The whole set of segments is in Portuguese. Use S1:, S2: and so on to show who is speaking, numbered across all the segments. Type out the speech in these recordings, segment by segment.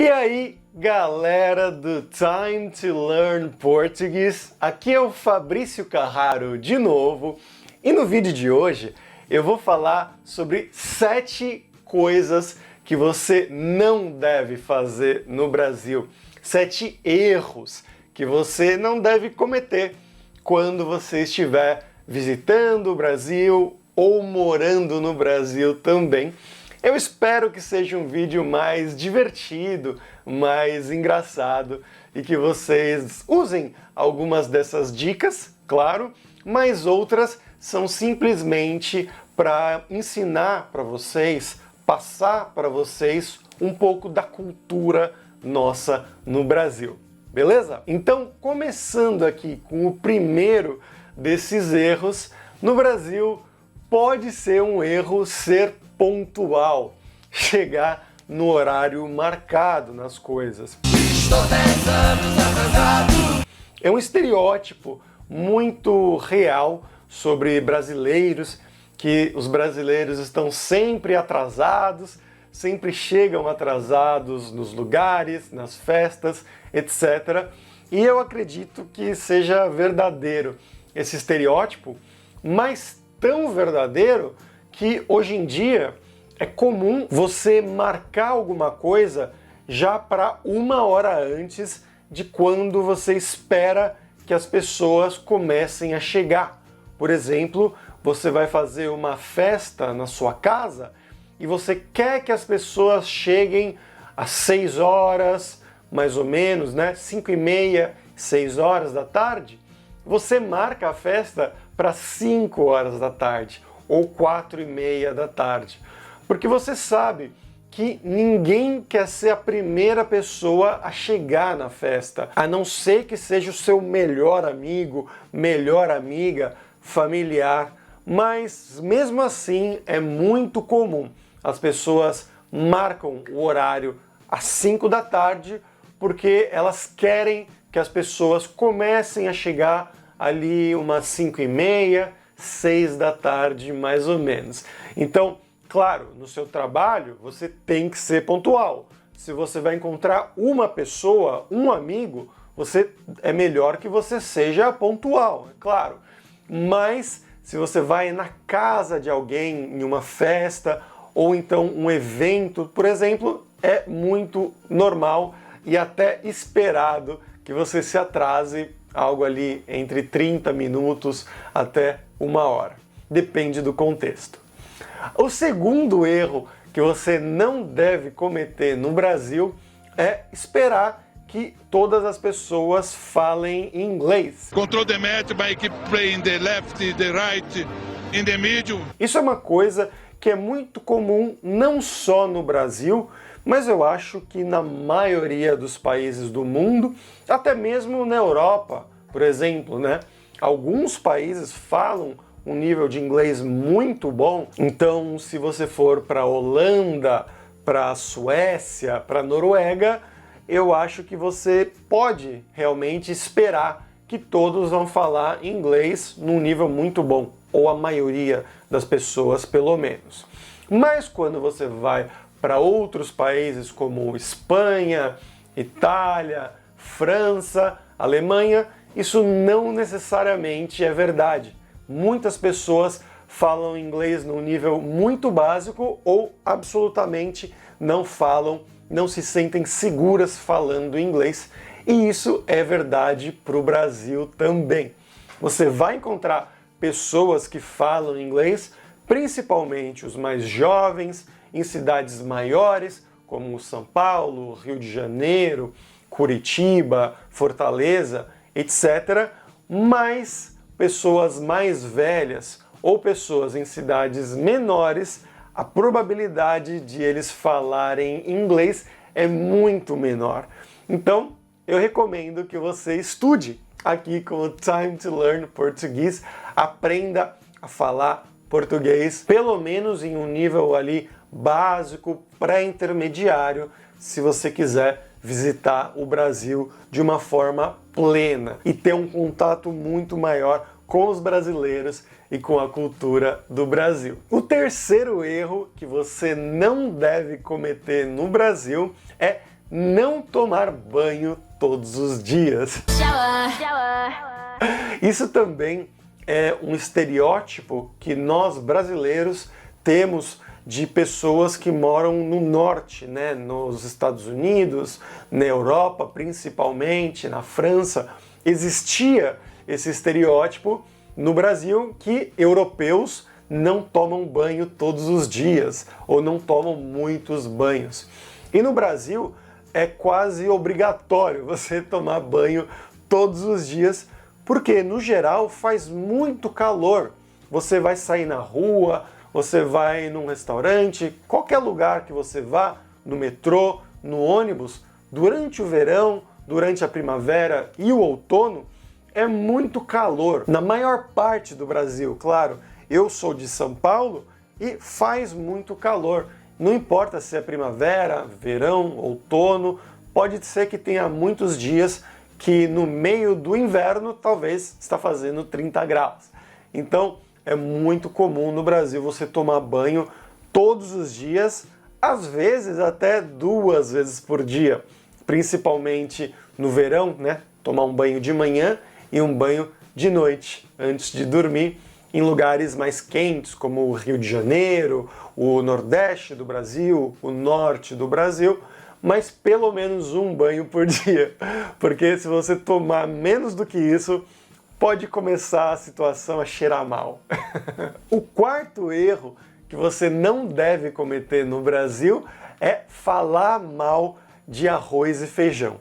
S1: E aí, galera do Time to Learn Português, aqui é o Fabrício Carraro de novo, e no vídeo de hoje eu vou falar sobre 7 coisas que você não deve fazer no Brasil, 7 erros que você não deve cometer quando você estiver visitando o Brasil ou morando no Brasil também. Eu espero que seja um vídeo mais divertido, mais engraçado e que vocês usem algumas dessas dicas, claro, mas outras são simplesmente para ensinar para vocês, passar para vocês um pouco da cultura nossa no Brasil, beleza? Então, começando aqui com o primeiro desses erros, no Brasil pode ser um erro ser pontual, chegar no horário marcado nas coisas.
S2: Estou 10 anos atrasado.
S1: É um estereótipo muito real sobre brasileiros, que os brasileiros estão sempre atrasados, sempre chegam atrasados nos lugares, nas festas, etc. E eu acredito que seja verdadeiro esse estereótipo, mas tão verdadeiro que hoje em dia é comum você marcar alguma coisa já para 1 hora antes de quando você espera que as pessoas comecem a chegar. Por exemplo, você vai fazer uma festa na sua casa e você quer que as pessoas cheguem às 6 horas, mais ou menos, né? 5h30, 6 horas da tarde. Você marca a festa para 5 horas da tarde ou 4h30 da tarde, porque você sabe que ninguém quer ser a primeira pessoa a chegar na festa, a não ser que seja o seu melhor amigo, melhor amiga, familiar, mas mesmo assim é muito comum. As pessoas marcam o horário às 5 da tarde porque elas querem que as pessoas comecem a chegar ali umas 5h30, 6 da tarde, mais ou menos. Então, claro, no seu trabalho você tem que ser pontual. Se você vai encontrar uma pessoa, um amigo, é melhor que você seja pontual, é claro. Mas se você vai na casa de alguém, em uma festa, ou então um evento, por exemplo, é muito normal e até esperado que você se atrase algo ali entre 30 minutos até 1 hora. Depende do contexto. O segundo erro que você não deve cometer no Brasil é esperar que todas as pessoas falem inglês.
S3: Control the match by keep playing the left, the right, in the middle.
S1: Isso é uma coisa que é muito comum não só no Brasil, mas eu acho que na maioria dos países do mundo, até mesmo na Europa, por exemplo, né? Alguns países falam um nível de inglês muito bom, então se você for para a Holanda, para a Suécia, para a Noruega, eu acho que você pode realmente esperar que todos vão falar inglês num nível muito bom, ou a maioria das pessoas pelo menos. Mas quando você vai para outros países como Espanha, Itália, França, Alemanha, isso não necessariamente é verdade. Muitas pessoas falam inglês num nível muito básico ou absolutamente não falam, não se sentem seguras falando inglês. E isso é verdade para o Brasil também. Você vai encontrar pessoas que falam inglês, principalmente os mais jovens, em cidades maiores, como São Paulo, Rio de Janeiro, Curitiba, Fortaleza, etc., mas pessoas mais velhas ou pessoas em cidades menores, a probabilidade de eles falarem inglês é muito menor. Então, eu recomendo que você estude aqui com o Time to Learn Português, aprenda a falar português, pelo menos em um nível ali básico, pré-intermediário, se você quiser visitar o Brasil de uma forma plena e ter um contato muito maior com os brasileiros e com a cultura do Brasil. O terceiro erro que você não deve cometer no Brasil é não tomar banho todos os dias. Isso também é um estereótipo que nós brasileiros temos de pessoas que moram no norte, né? Nos Estados Unidos, na Europa principalmente, na França. Existia esse estereótipo no Brasil que europeus não tomam banho todos os dias ou não tomam muitos banhos. E no Brasil é quase obrigatório você tomar banho todos os dias, porque no geral faz muito calor. Você vai sair na rua, você vai num restaurante, qualquer lugar que você vá, no metrô, no ônibus, durante o verão, durante a primavera e o outono, é muito calor. Na maior parte do Brasil, claro, eu sou de São Paulo e faz muito calor. Não importa se é primavera, verão, outono, pode ser que tenha muitos dias que no meio do inverno talvez está fazendo 30 graus. Então é muito comum no Brasil você tomar banho todos os dias, às vezes até 2 vezes por dia, principalmente no verão, né? Tomar um banho de manhã e um banho de noite antes de dormir, em lugares mais quentes, como o Rio de Janeiro, o Nordeste do Brasil, o Norte do Brasil, mas pelo menos um banho por dia, porque se você tomar menos do que isso, pode começar a situação a cheirar mal. O quarto erro que você não deve cometer no Brasil é falar mal de arroz e feijão.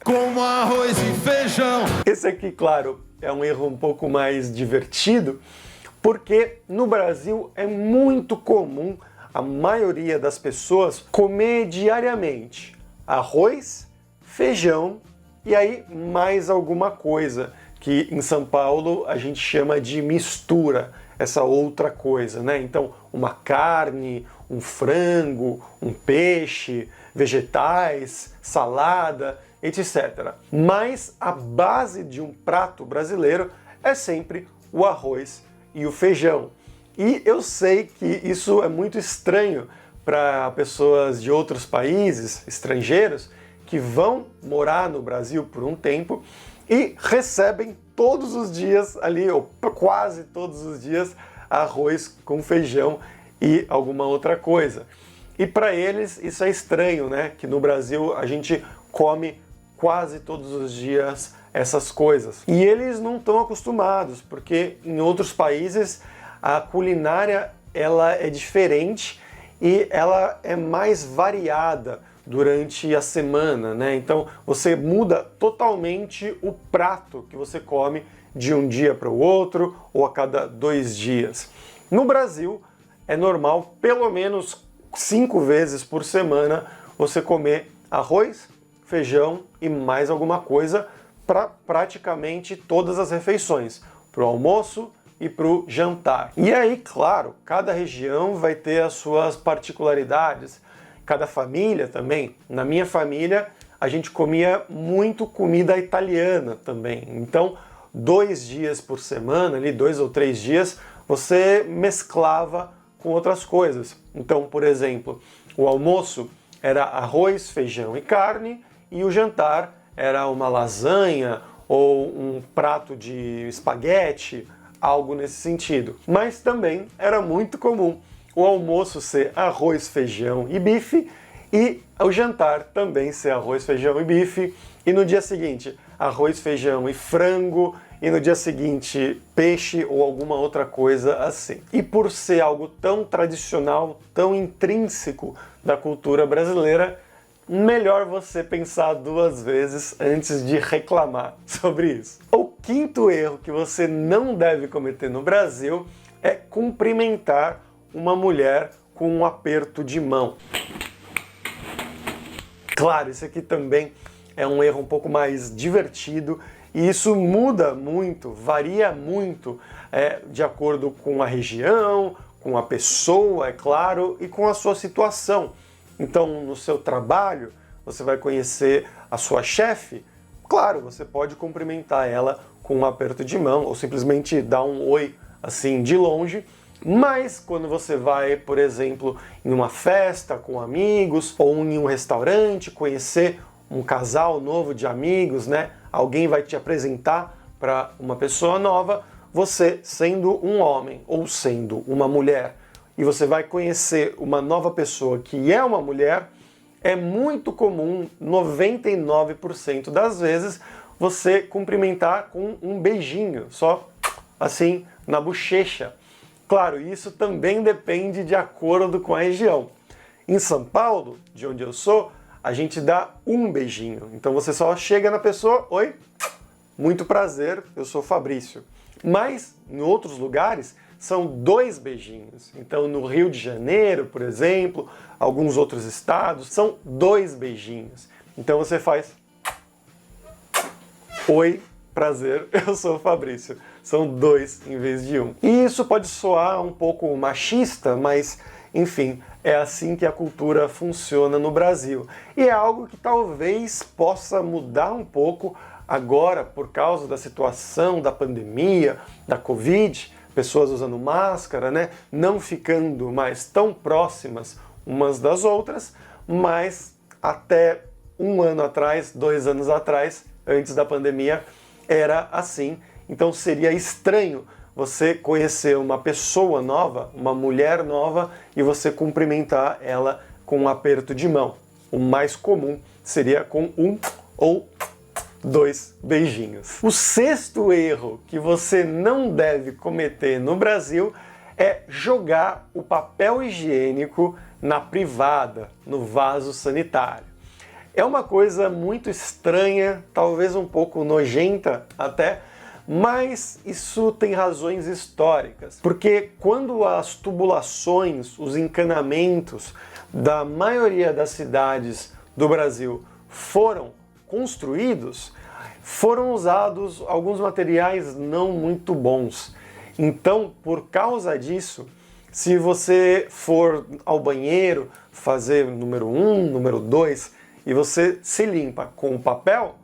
S2: Como arroz e feijão.
S1: Esse aqui, claro, é um erro um pouco mais divertido, porque no Brasil é muito comum a maioria das pessoas comer diariamente arroz, feijão e aí mais alguma coisa, que em São Paulo a gente chama de mistura, essa outra coisa, né? Então, uma carne, um frango, um peixe, vegetais, salada, etc. Mas a base de um prato brasileiro é sempre o arroz e o feijão. E eu sei que isso é muito estranho para pessoas de outros países, estrangeiros, que vão morar no Brasil por um tempo e recebem todos os dias ali, ou quase todos os dias, arroz com feijão e alguma outra coisa. E para eles isso é estranho, né? Que no Brasil a gente come quase todos os dias essas coisas. E eles não estão acostumados, porque em outros países a culinária ela é diferente e ela é mais variada durante a semana, né? Então você muda totalmente o prato que você come de um dia para o outro ou a cada 2 dias. No Brasil é normal pelo menos 5 vezes por semana você comer arroz, feijão e mais alguma coisa para praticamente todas as refeições, para o almoço e para o jantar. E aí, claro, cada região vai ter as suas particularidades, cada família também. Na minha família, a gente comia muito comida italiana também. Então, 2 dias por semana, ali 2 ou 3 dias, você mesclava com outras coisas. Então, por exemplo, o almoço era arroz, feijão e carne, e o jantar era uma lasanha ou um prato de espaguete, algo nesse sentido. Mas também era muito comum o almoço ser arroz, feijão e bife e o jantar também ser arroz, feijão e bife e no dia seguinte arroz, feijão e frango e no dia seguinte peixe ou alguma outra coisa assim. E por ser algo tão tradicional, tão intrínseco da cultura brasileira, melhor você pensar 2 vezes antes de reclamar sobre isso. O quinto erro que você não deve cometer no Brasil é cumprimentar uma mulher com um aperto de mão. Claro, isso aqui também é um erro um pouco mais divertido e isso muda muito, varia muito de acordo com a região, com a pessoa, é claro, e com a sua situação. Então, no seu trabalho, você vai conhecer a sua chefe, claro, você pode cumprimentar ela com um aperto de mão ou simplesmente dar um oi assim de longe, Mas quando você vai, por exemplo, em uma festa com amigos ou em um restaurante, conhecer um casal novo de amigos, né? Alguém vai te apresentar para uma pessoa nova, você sendo um homem ou sendo uma mulher, e você vai conhecer uma nova pessoa que é uma mulher, é muito comum, 99% das vezes, você cumprimentar com um beijinho, só assim na bochecha. Claro, isso também depende de acordo com a região. Em São Paulo, de onde eu sou, a gente dá um beijinho. Então você só chega na pessoa, oi, muito prazer, eu sou Fabrício. Mas em outros lugares são 2 beijinhos. Então no Rio de Janeiro, por exemplo, alguns outros estados, são 2 beijinhos. Então você faz oi, prazer, eu sou Fabrício. São 2 em vez de 1. E isso pode soar um pouco machista, mas enfim, é assim que a cultura funciona no Brasil. E é algo que talvez possa mudar um pouco agora por causa da situação da pandemia, da Covid, pessoas usando máscara, né? Não ficando mais tão próximas umas das outras, mas até 1 ano atrás, 2 anos atrás, antes da pandemia, era assim. Então seria estranho você conhecer uma pessoa nova, uma mulher nova, e você cumprimentar ela com um aperto de mão. O mais comum seria com 1 ou 2 beijinhos. O 6º erro que você não deve cometer no Brasil é jogar o papel higiênico na privada, no vaso sanitário. É uma coisa muito estranha, talvez um pouco nojenta até, mas isso tem razões históricas, porque quando as tubulações, os encanamentos da maioria das cidades do Brasil foram construídos, foram usados alguns materiais não muito bons. Então, por causa disso, se você for ao banheiro fazer número 1, número 2, e você se limpa com o papel,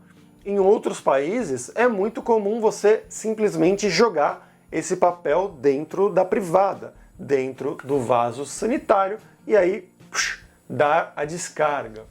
S1: em outros países é muito comum você simplesmente jogar esse papel dentro da privada, dentro do vaso sanitário, e aí dar a descarga.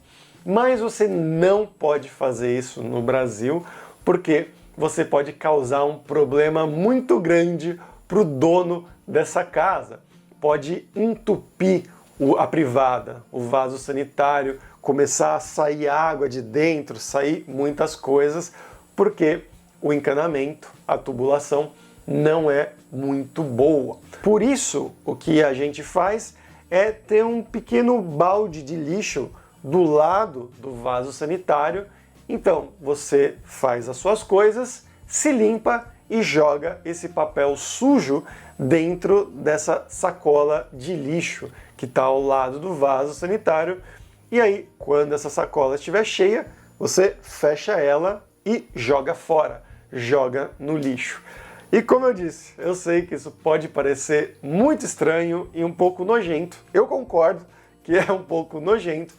S1: Mas você não pode fazer isso no Brasil, porque você pode causar um problema muito grande para o dono dessa casa. Pode entupir a privada, o vaso sanitário, começar a sair água de dentro, sair muitas coisas, porque o encanamento, a tubulação, não é muito boa. Por isso, o que a gente faz é ter um pequeno balde de lixo do lado do vaso sanitário. Então, você faz as suas coisas, se limpa e joga esse papel sujo dentro dessa sacola de lixo que está ao lado do vaso sanitário. E aí, quando essa sacola estiver cheia, você fecha ela e joga fora, joga no lixo. E como eu disse, eu sei que isso pode parecer muito estranho e um pouco nojento. Eu concordo que é um pouco nojento,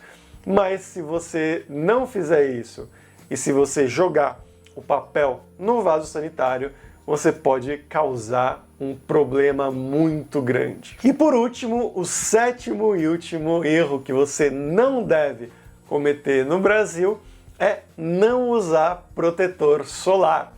S1: mas se você não fizer isso e se você jogar o papel no vaso sanitário, você pode causar um problema muito grande. E por último, o 7º e último erro que você não deve cometer no Brasil é não usar protetor solar,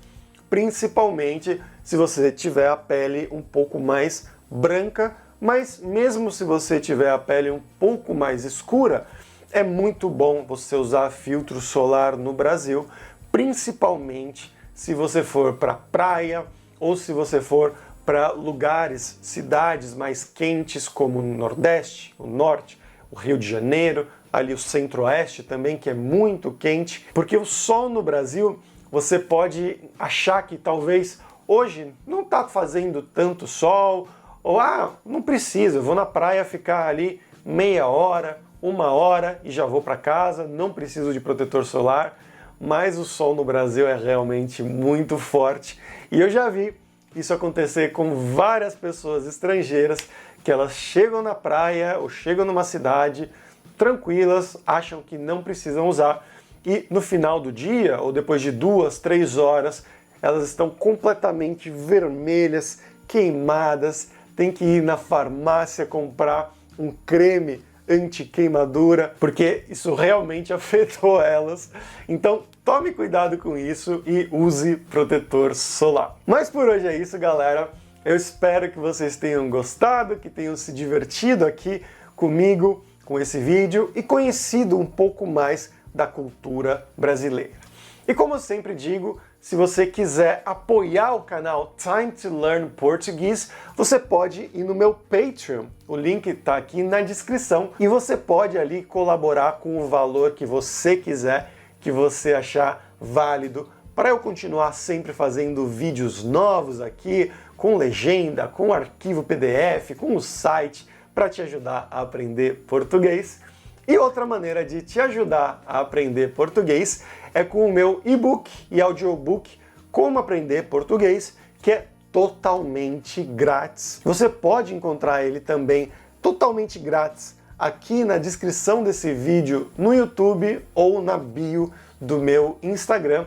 S1: principalmente se você tiver a pele um pouco mais branca, mas mesmo se você tiver a pele um pouco mais escura, é muito bom você usar filtro solar no Brasil, principalmente se você for para praia ou se você for para lugares, cidades mais quentes como o Nordeste, o Norte, o Rio de Janeiro, ali o Centro-Oeste também, que é muito quente, porque o sol no Brasil, você pode achar que talvez hoje não está fazendo tanto sol, ou não precisa, eu vou na praia ficar ali meia hora, 1 hora e já vou para casa, não preciso de protetor solar. Mas o sol no Brasil é realmente muito forte e eu já vi isso acontecer com várias pessoas estrangeiras que elas chegam na praia ou chegam numa cidade tranquilas, acham que não precisam usar e no final do dia ou depois de 2, 3 horas elas estão completamente vermelhas, queimadas, tem que ir na farmácia comprar um creme anti-queimadura, porque isso realmente afetou elas. Então tome cuidado com isso e use protetor solar. Mas por hoje é isso, galera. Eu espero que vocês tenham gostado, que tenham se divertido aqui comigo com esse vídeo e conhecido um pouco mais da cultura brasileira. E como eu sempre digo, se você quiser apoiar o canal Time to Learn Português, você pode ir no meu Patreon. O link está aqui na descrição e você pode ali colaborar com o valor que você quiser, que você achar válido, para eu continuar sempre fazendo vídeos novos aqui, com legenda, com arquivo PDF, com o site, para te ajudar a aprender português. E outra maneira de te ajudar a aprender português é com o meu e-book e audiobook Como Aprender Português, que é totalmente grátis. Você pode encontrar ele também totalmente grátis aqui na descrição desse vídeo no YouTube ou na bio do meu Instagram,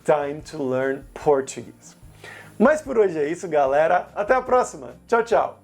S1: @TimeToLearnPortuguese. Mas por hoje é isso, galera. Até a próxima. Tchau, tchau.